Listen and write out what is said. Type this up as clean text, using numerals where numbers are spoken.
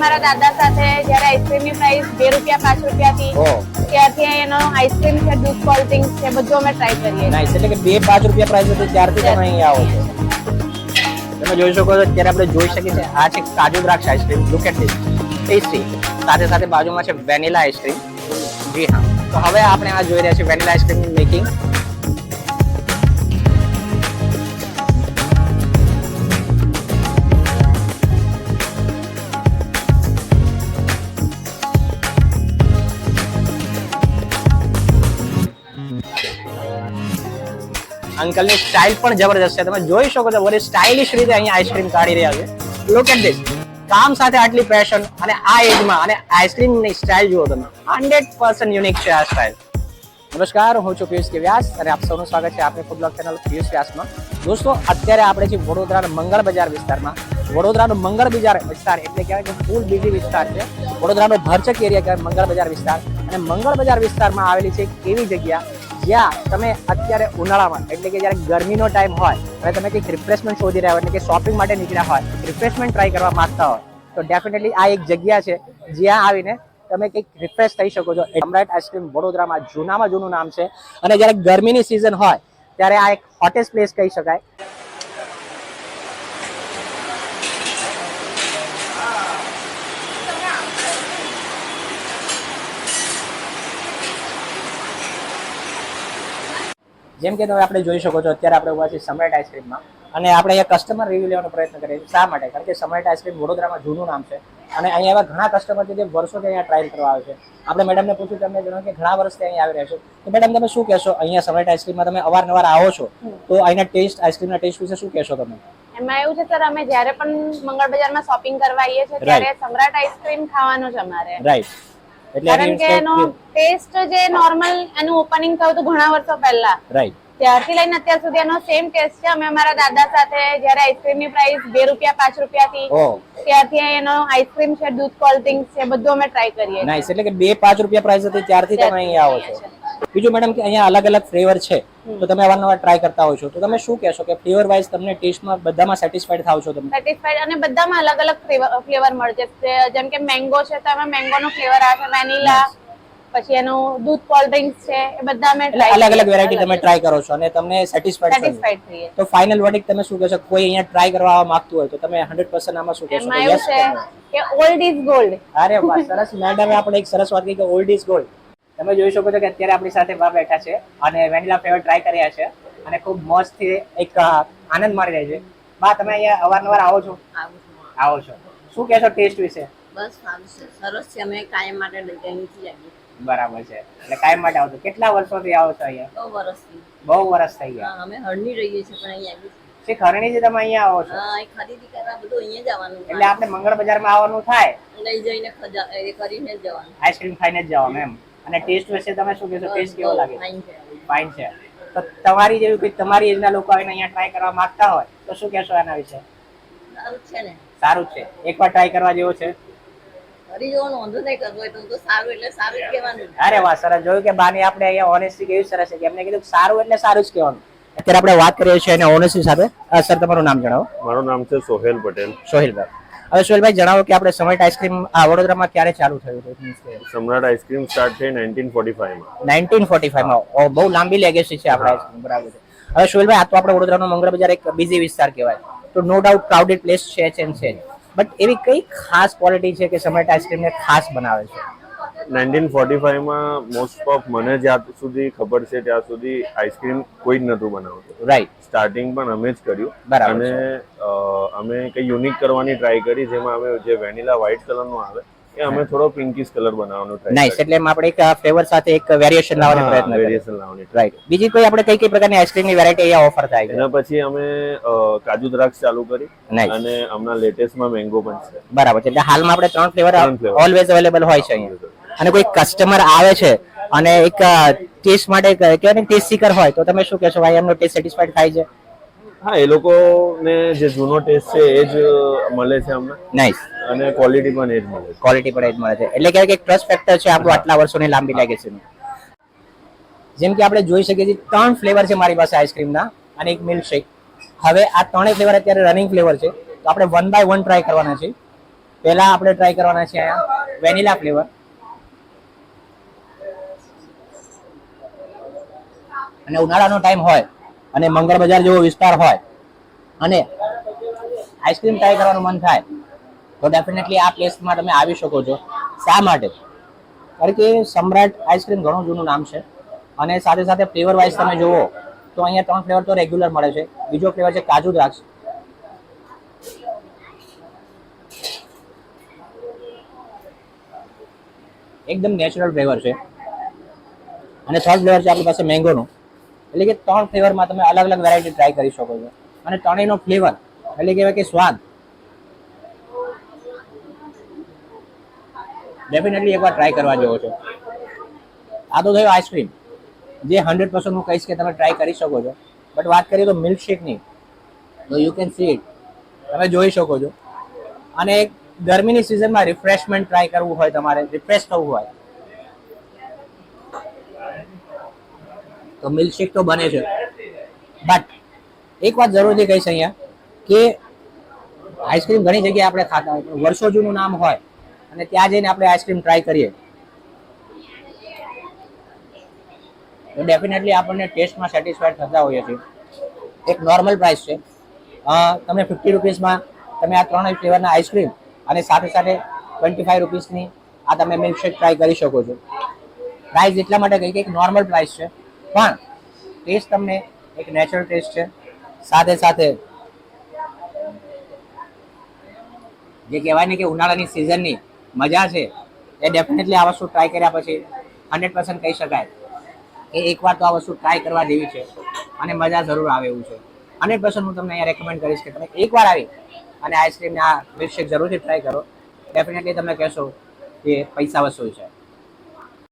મારા દાદા સાથે જ્યારે આઈસ્ક્રીમની પ્રાઇસ ₹2 ₹5 હતી ત્યારથી એનો આઈસ્ક્રીમ છે, દૂધ કોલ્ડ ડ્રિંક્સ છે, બધું અમે ટ્રાય કરીએ. નાઈસ. એટલે કે ₹2-5 પ્રાઇસ હતી ત્યારથી તમે અહીંયા આવો છો. તમે જોઈ શકો છો અત્યારે આપણે જોઈ શકીએ છીએ આ છે કાજુ દ્રાક્ષ ice cream. Look at this tasty. સાથે સાથે બાજુમાં છે વેનીલા આઈસ્ક્રીમ. જી હા, તો હવે આપણે આ જોઈ રહ્યા છીએ વેનીલા આઈસ્ક્રીમની મેકિંગ. અંકલની સ્ટાઇલ પણ જબરદસ્ત છે. તમે જોઈ શકો છો બધી સ્ટાઇલિશ રીતે અહીંયા આઈસ્ક્રીમ કાઢી રહ્યા છે. Look at this. કામ સાથે આટલી પેશન અને આ એજમાં અને આઈસ્ક્રીમની સ્ટાઇલ જુઓ તમે. 100% યુનિક છે આ સ્ટાઇલ. નમસ્કાર, હું છું પિયુષ કે વ્યાસ અને આપ સૌનું સ્વાગત છે આપણી ફૂડ બ્લોગ ચેનલ પિયુષ વ્યાસમાં. દોસ્તો, અત્યારે આપણે છીએ વડોદરાના મંગળ બજાર વિસ્તારમાં. વડોદરાનો મંગળ બજાર વિસ્તાર એટલે કહેવાય કે ફૂલ બીજી વિસ્તાર છે. વડોદરાનો ભરચક એરિયા કહેવાય મંગળ બજાર વિસ્તાર. અને મંગળ બજાર વિસ્તારમાં આવેલી છે એક એવી જગ્યા જ્યાં તમે અત્યારે ઉનાળામાં એટલે કે જ્યારે ગરમીનો ટાઈમ હોય અને તમે કંઈક રિફ્રેશમેન્ટ શોધી રહ્યા હોય એટલે કે શોપિંગ માટે નીકળ્યા હોય, રિફ્રેશમેન્ટ ટ્રાય કરવા માંગતા હોય તો ડેફિનેટલી આ એક જગ્યા છે જ્યાં આવીને તમે કંઈક રિફ્રેશ થઈ શકો છો. સમ્રાટ આઈસ્ક્રીમ વડોદરામાં જૂનામાં જૂનું નામ છે અને જ્યારે ગરમીની સિઝન હોય ત્યારે આ એક હોટેસ્ટ પ્લેસ કહી શકાય. જેમ કે તમે આપણે જોઈ શકો છો અત્યારે આપણે ઉભા છીએ સમ્રાટ આઈસ્ક્રીમમાં અને આપણે અહીંયા કસ્ટમર રિવ્યુ લેવાનો પ્રયત્ન કરીએ છીએ. શા માટે? કારણ કે સમ્રાટ આઈસ્ક્રીમ વડોદરામાં જૂનું નામ છે અને અહીંયા એવા ઘણા કસ્ટમર છે જે વર્ષોથી અહીંયા ટ્રાયલ કરવા આવે છે. આપણે મેડમને પૂછ્યું, તમને જણાવ્યું કે ઘણા વર્ષથી અહીંયા આવી રહ્યા છો, તો મેડમ તમે શું કહેશો? અહીંયા સમ્રાટ આઈસ્ક્રીમમાં તમે અવારનવાર આવો છો તો અહીંના ટેસ્ટ, આઈસ્ક્રીમના ટેસ્ટ વિશે શું કહેશો તમે? એમાં એવું છે સર, અમે જ્યારે પણ મંગળ બજારમાં શોપિંગ કરવા આવીએ છીએ ત્યારે સમ્રાટ આઈસ્ક્રીમ ખાવાનું છે અમારે. રાઈટ. કારણ કે એનો ટેસ્ટ જે નોર્મલ એનું ઓપનિંગ થયું હતું ઘણા વર્ષો પહેલા, રાઈટ, ત્યારથી લઈને અત્યાર સુધી એનો સેમ ટેસ્ટ છે. અમે અમારા દાદા સાથે જ્યારે આઈસ્ક્રીમની પ્રાઇસ ₹2 ₹5 હતી ત્યારથી એનો આઈસ્ક્રીમ છે, દૂધ કોલ્ડ ડ્રિંક્સ છે, બધું અમે ટ્રાય કરીએ. નાઈસ. એટલે કે ₹2-5 પ્રાઇસ હતી ત્યારથી તમે અહીંયા આવો છો. બીજું મેડમ કે અહીંયા અલગ અલગ ફ્લેવર છે તો તમે અવારનવાર ટ્રાય કરતા હોય છો, તો તમે શું કહેશો કે ફ્લેવર વાઇઝ તમને ટેસ્ટમાં બધામાં સેટિસ્ફાઈડ થાવ છો તમે? સેટિસ્ફાઈડ, અને બધામાં અલગ અલગ ફ્લેવર મળશે. જેમ કે મેંગો છે તો એમાં મેંગોનો ફ્લેવર આવે છે, વેનીલા, પછી એનું દૂધ કોલ્ડ ડ્રિંક્સ છે, એ બધા અમે અલગ અલગ વેરાયટી તમે ટ્રાય કરો છો અને તમને સેટિસ્ફાઈડ થઈએ. તો ફાઇનલ વર્ડિક્ટ તમે શું કહેશો? કોઈ અહીંયા ટ્રાય કરવા માંગતું હોય તો તમે 100% આમાં શું કહેશો? એમાં એવું છે કે ઓલ્ડ ઇઝ ગોલ્ડ. અરે વાહ, સરસ. મેડમે આપણે એક સરસ વાત કહી કે ઓલ્ડ ઇઝ ગોલ્ડ. તમે જોઈ શકો છો કે અત્યારે આપણી સાથે બા બેઠા છે અને વેનીલા ફ્લેવર ટ્રાય કર્યા છે અને ખૂબ મસ્તથી એક આનંદ માણી રહ્યા છે. બા, તમે અહીંયા અવારનવાર આવો છો? આવો છો. શું કહેશો ટેસ્ટ વિશે? બસ સારું છે, સરસ છે. અમે કાયમ માટે અહીંથી આવીએ. બરાબર છે. એટલે કાયમ માટે આવો છો. કેટલા વર્ષોથી આવો છો અહીંયા? 9 વર્ષથી. બહુ વર્ષ થઈ ગયા. અમે હરણી રહીએ છીએ પણ અહીંયા આવીએ છીએ. છે ખરણીથી તમે અહીંયા આવો છો? હા, ખરીદી કરવા બધું અહીંયા જ આવવાનું. એટલે આપણે મંગળ બજારમાં આવવાનું થાય, લઈ જઈને એ કરીને જ જવાનું. આઈસ્ક્રીમ ખાઈને જ જવાનું એમ. અને ટેસ્ટ વિશે તમે શું કહેશો? ટેસ્ટ કેવો લાગે? ફાઇન છે. ફાઇન છે. તો તમારી જેવી કોઈ તમારી એજના લોકો આવીને અહીંયા ટ્રાય કરવા માંગતા હોય તો શું કહેશો એના વિશે? સારું છે ને? સારું જ છે. એકવાર ટ્રાય કરવા જેવો છે. ફરી જવાનું વાંધો નહીં કરવો હોય તો સારું એટલે સારું જ કહેવાનું. અરે વાહ, સરસ. જોયું કે બાને આપણે અહીંયા ઓનેસ્ટી કેવી સરસ છે કે એમને કીધું સારું એટલે સારું જ કહેવાનું. અત્યારે આપણે વાત કરીએ છીએ અને ઓનેસ્ટી સાથે. સર, તમારું નામ જણાવો. મારું નામ છે સોહેલ પટેલ. સોહેલભાઈ. હવે સોહેલભાઈ, જણાવો કે આપણે સમ્રાટ આઈસ્ક્રીમ આ વડોદરામાં ક્યારે ચાલુ થયું હતું? સમ્રાટ આઈસ્ક્રીમ સ્ટાર્ટ થઈ 1945 માં. 1945 માં. બહુ લાંબી લેગેસી છે આપણા આઈસ્ક્રીમ. બરાબર છે. હવે સોહેલભાઈ, આ તો આપણે વડોદરાનો મંગળ બજાર એક બીજી વિસ્તાર કહેવાય તો નો ડાઉટ ક્રાઉડેડ પ્લેસ છે જ. બટ એવી કઈ ખાસ ક્વોલિટી છે કે સમ્રાટ આઈસ્ક્રીમને ખાસ બનાવે છે? 1945 માં મોસ્ટ ઓફ મને જ્યાં સુધી ખબર છે ત્યાં સુધી આઈસ્ક્રીમ કોઈ જ નતું બનાવતું. રાઈટ. સ્ટાર્ટિંગ પણ અમે જ કર્યું. બરાબર. અને અમે કઈ યુનિક કરવાની ટ્રાય કરી, જેમાં અમે જે વેનીલા વ્હાઇટ કલરનો આવે એ અમે થોડો પિંકીશ કલર બનાવવાનો ટ્રાય નાઈસ. એટલે એમ આપણે એક ફ્લેવર સાથે એક વેરિએશન લાવવાનો પ્રયત્ન કરીએ. વેરિએશન લાવવાની. રાઈટ. બીજી કોઈ આપણે કઈ પ્રકારની આઈસ્ક્રીમની વેરાયટી અહીંયા ઓફર થાય છે? એના પછી અમે કાજુ દ્રાક્ષ ચાલુ કરી Nice. અને હમણાં લેટેસ્ટમાં મેંગો પણ છે. બરાબર છે. એટલે હાલમાં આપણે 3 ફ્લેવર flavor. ઓલવેઝ અવેલેબલ હોય છે અહીંયા. અને કોઈ કસ્ટમર આવે છે અને એક ટેસ્ટ માટે કહેવાય ને ટેસ્ટ સીકર હોય તો તમે શું કહેશો? ભાઈ, એમનો ટેસ્ટ સેટિસ્ફાઈડ થાય છે? હા, એ લોકોને જે જૂનો ટેસ્ટ છે એ જ મળે છે અમને. નાઈસ. અને ક્વોલિટી પણ એ જ મળે છે. ક્વોલિટી પણ એ જ મળે છે. એટલે કહેવાય કે ટ્રસ્ટ ફેક્ટર છે આપણું આટલા વર્ષોની લાંબી લેગેસીનું. જેમ કે આપણે જોઈ શકીએ છીએ 3 ફ્લેવર છે મારી પાસે આઈસ્ક્રીમના અને એક મિલ્ક શેક. હવે આ 3 ફ્લેવર અત્યારે રનિંગ ફ્લેવર છે તો આપણે 1 by 1 ટ્રાય કરવાના છે. પહેલા આપણે ટ્રાય કરવાના છે અહીંયા વેનીલા ફ્લેવર. અને ઉનાળાનો ટાઈમ હોય અને મંગળ બજાર જેવો વિસ્તાર હોય અને આઈસ્ક્રીમ ટ્રાય કરવાનું મન થાય તો ડેફિનેટલી આ પ્લેસમાં તમે આવી શકો છો. શા માટે? કારણ કે સમ્રાટ આઈસ્ક્રીમ ઘણું જૂનું નામ છે અને સાથે સાથે ફ્લેવર વાઇઝ તમે જુઓ તો અહીંયા 3 ફ્લેવર તો રેગ્યુલર મળે છે. બીજો ફ્લેવર છે કાજુ દ્રાક્ષ, એકદમ નેચરલ ફ્લેવર છે. અને થર્ડ ફ્લેવર છે આપણી પાસે મેંગોનો. એટલે કે 3 ફ્લેવરમાં તમે અલગ અલગ વેરાયટી ટ્રાય કરી શકો છો. અને ત્રણેયનો ફ્લેવર એટલે કહેવાય કે સ્વાદ ડેફિનેટલી એકવાર ટ્રાય કરવા જેવો છે. આ તો થયું આઈસ્ક્રીમ, જે 100% હું કહીશ કે તમે ટ્રાય કરી શકો છો. બટ વાત કરીએ તો મિલ્કશેકની, તો યુ કેન સી ઇટ, તમે જોઈ શકો છો. અને ગરમીની સિઝનમાં રિફ્રેશમેન્ટ ટ્રાય કરવું હોય, તમારે રિફ્રેશ થવું હોય તો મિલ્કશેક તો બને છે. બટ એક વાત જરૂરથી કહીશ અહીંયા કે આઈસ્ક્રીમ ઘણી જગ્યાએ આપણે ખાતા હોય, વર્ષો જૂનું નામ હોય અને ત્યાં જઈને આપણે આઈસ્ક્રીમ ટ્રાય કરીએ તો ડેફિનેટલી આપણને ટેસ્ટમાં સેટિસ્ફાઈડ થતા હોઈએ છીએ. એક નોર્મલ પ્રાઇસ છે, તમે 50 રૂપીસમાં તમે આ 3 ફ્લેવરના આઈસ્ક્રીમ અને સાથે સાથે 25 રૂપીસની આ તમે મિલ્કશેક ટ્રાય કરી શકો છો. પ્રાઇસ એટલા માટે કહી કે એક નોર્મલ પ્રાઇસ છે પણ ટેસ્ટ તમને એક નેચરલ ટેસ્ટ છે. સાથે સાથે જે કહેવાય ને કે ઉનાળાની સિઝનની મજા છે એ ડેફિનેટલી આ વસ્તુ ટ્રાય કર્યા પછી 100% કહી શકાય કે એકવાર તો આ વસ્તુ ટ્રાય કરવા જેવી છે અને મજા જરૂર આવે એવું છે. 100% હું તમને અહીંયા રેકમેન્ડ કરીશ કે તમે એકવાર આવી અને આઈસ્ક્રીમના મિલ્કશેક જરૂરથી ટ્રાય કરો. ડેફિનેટલી તમે કહેશો કે પૈસા વસૂલ છે.